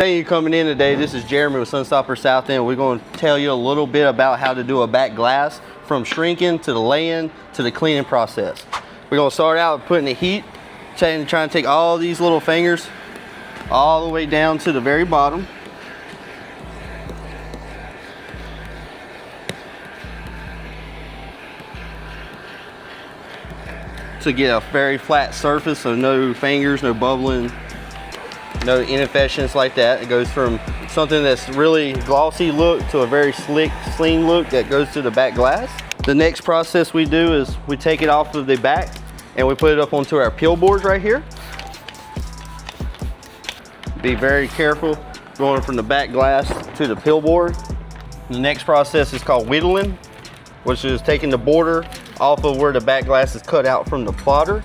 Thank you for coming in today. This is Jeremy with Sunstopper South End. We're going to tell you a little bit about how to do a back glass from shrinking to the laying to the cleaning process. We're going to start out with putting the heat, trying to take all these little fingers all the way down to the very bottom. To get a very flat surface, so no fingers, no bubbling, no inefficiencies like that. It goes from something that's really glossy look to a very slick, clean look that goes to the back glass. The next process we do is we take it off of the back and we put it up onto our peel boards right here. Be very careful going from the back glass to the peel board. The next process is called whittling, which is taking the border off of where the back glass is cut out from the plotter.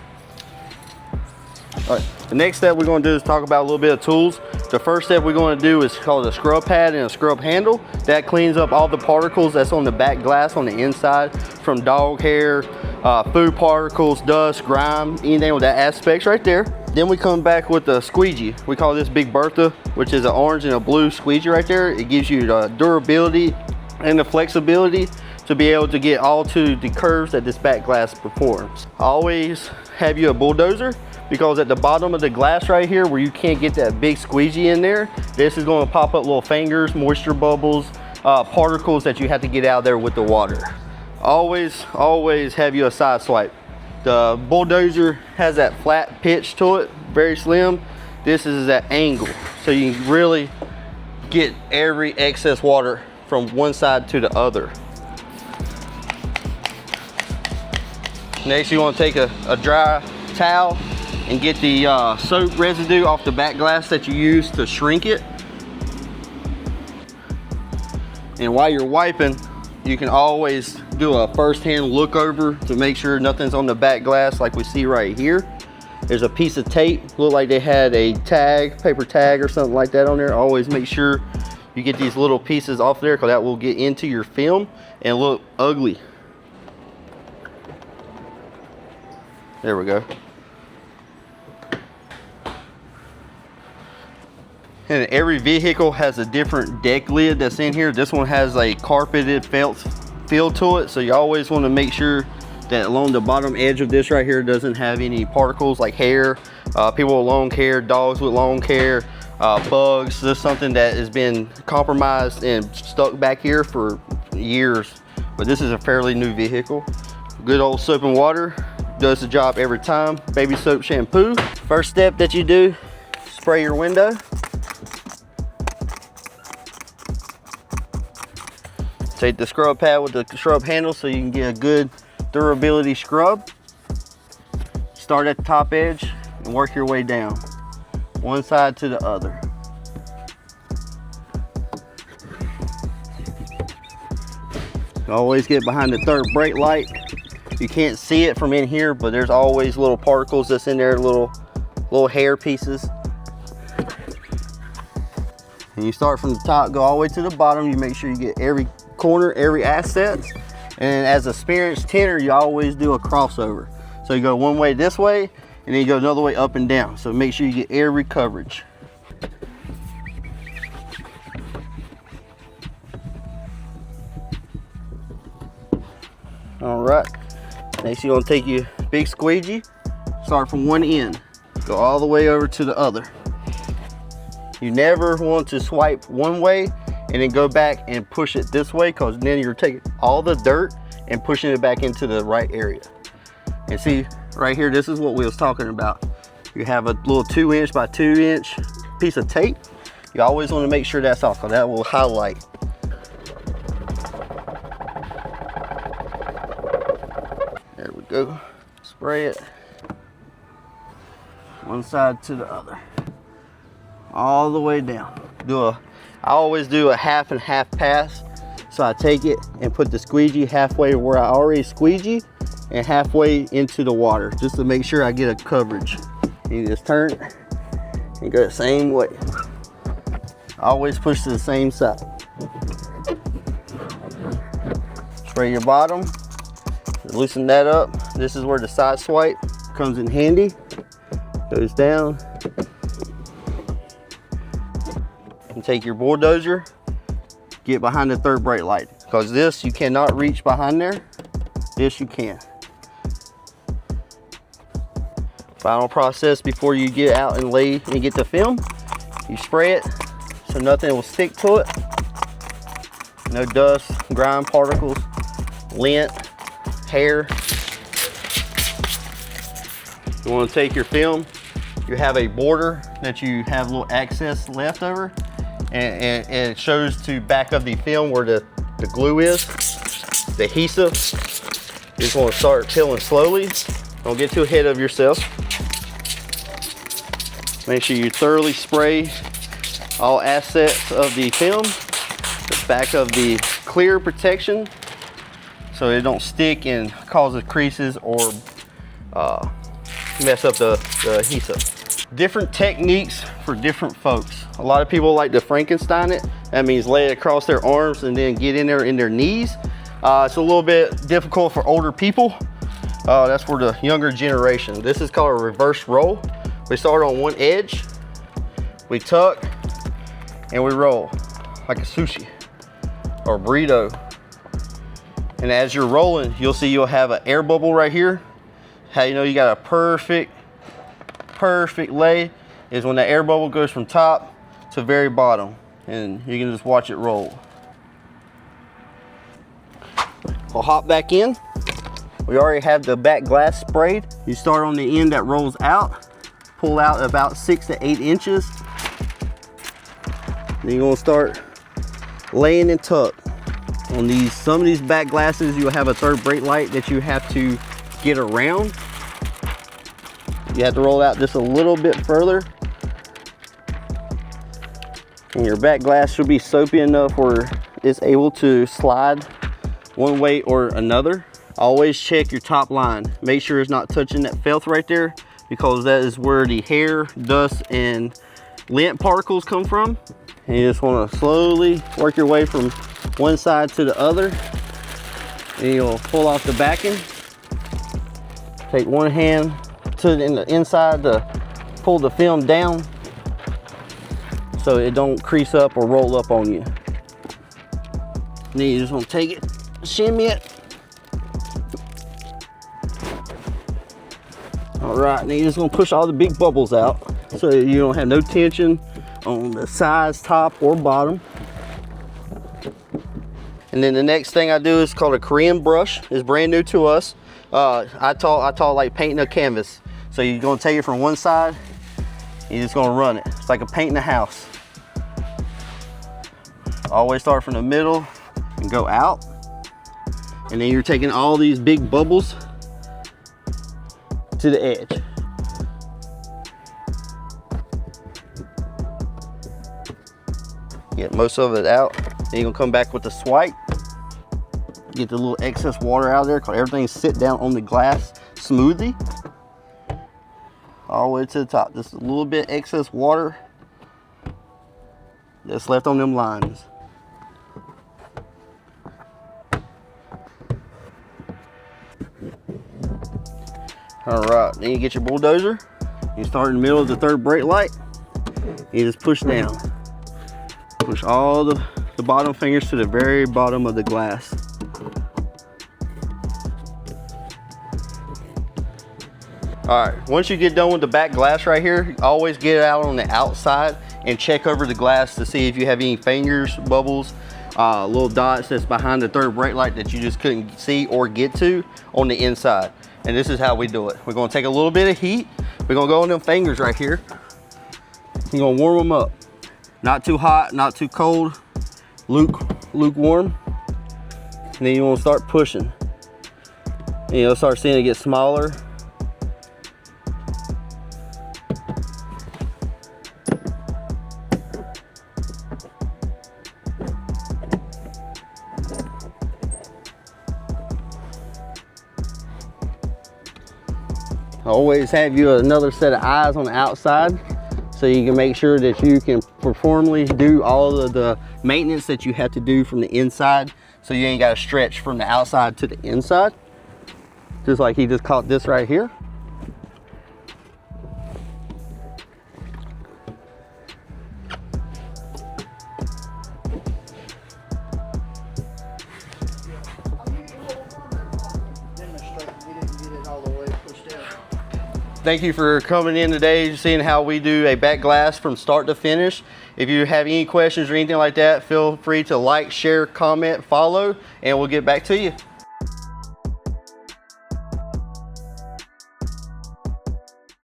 All right, the next step we're going to do is talk about a little bit of tools. The first step we're going to do is called a scrub pad and a scrub handle. That cleans up all the particles that's on the back glass on the inside, from dog hair, food particles, dust, grime, anything with that aspects right there. Then we come back with the squeegee. We call this Big Bertha, which is an orange and a blue squeegee right there. It gives you the durability and the flexibility to be able to get all to the curves that this back glass performs. Always have you a bulldozer, because at the bottom of the glass right here where you can't get that big squeegee in there, this is going to pop up little fingers, moisture bubbles, particles that you have to get out of there with the water. Always have you a side swipe. The bulldozer has that flat pitch to it, very slim. This is that angle, so you can really get every excess water from one side to the other. Next, you want to take a dry towel and get the soap residue off the back glass that you use to shrink it. And while you're wiping, you can always do a first-hand look over to make sure nothing's on the back glass like we see right here. There's a piece of tape, look like they had a tag, paper tag or something like that on there. Always make sure you get these little pieces off there, because that will get into your film and look ugly. There we go. And every vehicle has a different deck lid that's in here. This one has a carpeted felt feel to it, so you always want to make sure that along the bottom edge of this right here doesn't have any particles like hair, people with long hair, dogs with long hair, bugs. This is something that has been compromised and stuck back here for years, but this is a fairly new vehicle. Good old soap and water does the job every time. Baby soap shampoo. First step that you do, spray your window. Take the scrub pad with the scrub handle so you can get a good durability scrub. Start at the top edge and work your way down, one side to the other. Always get behind the third brake light. You can't see it from in here, but there's always little particles that's in there, little hair pieces. And you start from the top, go all the way to the bottom. You make sure you get every corner, every asset. And as an experienced tinter, you always do a crossover. So you go one way this way, and then you go another way up and down. So make sure you get every coverage. All right. Next, you're gonna take your big squeegee, start from one end, go all the way over to the other. You never want to swipe one way and then go back and push it this way, because then you're taking all the dirt and pushing it back into the right area. And see, right here, this is what we was talking about. You have a little 2" by 2" piece of tape. You always want to make sure that's off, because that will highlight. There we go. Spray it one side to the other, all the way down. I always do a half and half pass. So I take it and put the squeegee halfway where I already squeegee and halfway into the water, just to make sure I get a coverage. You just turn it and go the same way. Always push to the same side. Spray your bottom, loosen that up. This is where the side swipe comes in handy. Goes down. and take your bulldozer, get behind the third brake light, because this you cannot reach behind there. This you can. Final process before you get out and lay and get the film, you spray it so nothing will stick to it. No dust, grime particles, lint, hair. You want to take your film, you have a border that you have a little excess left over, and it shows to back of the film where the glue is, the adhesive. You just want to start peeling slowly. Don't get too ahead of yourself. Make sure you thoroughly spray all assets of the film, the back of the clear protection, so it don't stick and causes creases or mess up the adhesive. Different techniques for different folks. A lot of people like to Frankenstein it. That means lay it across their arms and then get in there in their knees. It's a little bit difficult for older people. That's for the younger generation. This is called a reverse roll. We start on one edge, we tuck, and we roll like a sushi or burrito. And as you're rolling, you'll see you'll have an air bubble right here. How you know you got a perfect lay is when the air bubble goes from top to very bottom, and you can just watch it roll. We'll hop back in. We already have the back glass sprayed. You start on the end that rolls out, pull out about 6 to 8 inches. Then you're gonna start laying and tuck. On these, some of these back glasses, you'll have a third brake light that you have to get around. You have to roll out just a little bit further. And your back glass should be soapy enough where it's able to slide one way or another. Always check your top line. Make sure it's not touching that felt right there, because that is where the hair, dust, and lint particles come from. And you just want to slowly work your way from one side to the other. And you'll pull off the backing. Take one hand to the inside to pull the film down so it don't crease up or roll up on you. And then you just want to take it, shimmy it. All right, now you're just gonna push all the big bubbles out so you don't have no tension on the sides, top or bottom. And then the next thing I do is called a Korean brush. It's brand new to us. I taught like painting a canvas. So you're gonna take it from one side, and you're just gonna run it. It's like a painting a house. Always start from the middle and go out. And then you're taking all these big bubbles to the edge. Get most of it out. Then you're gonna come back with the swipe. Get the little excess water out of there, because everything sit down on the glass smoothly. All the way to the top. Just a little bit excess water that's left on them lines. All right, then you get your bulldozer. You start in the middle of the third brake light. You just push down. Push all the bottom fingers to the very bottom of the glass. All right, once you get done with the back glass right here, always get it out on the outside and check over the glass to see if you have any fingers, bubbles, little dots that's behind the third brake light that you just couldn't see or get to on the inside. And this is how we do it. We're gonna take a little bit of heat. We're gonna go on them fingers right here. You're gonna warm them up. Not too hot, not too cold, lukewarm. And then you wanna start pushing. And you'll start seeing it get smaller. Always have you another set of eyes on the outside, so you can make sure that you can performally do all of the maintenance that you have to do from the inside, so you ain't got to stretch from the outside to the inside. Just like he just caught this right here. Thank you for coming in today, seeing how we do a back glass from start to finish. If you have any questions or anything like that, feel free to like, share, comment, follow, and we'll get back to you.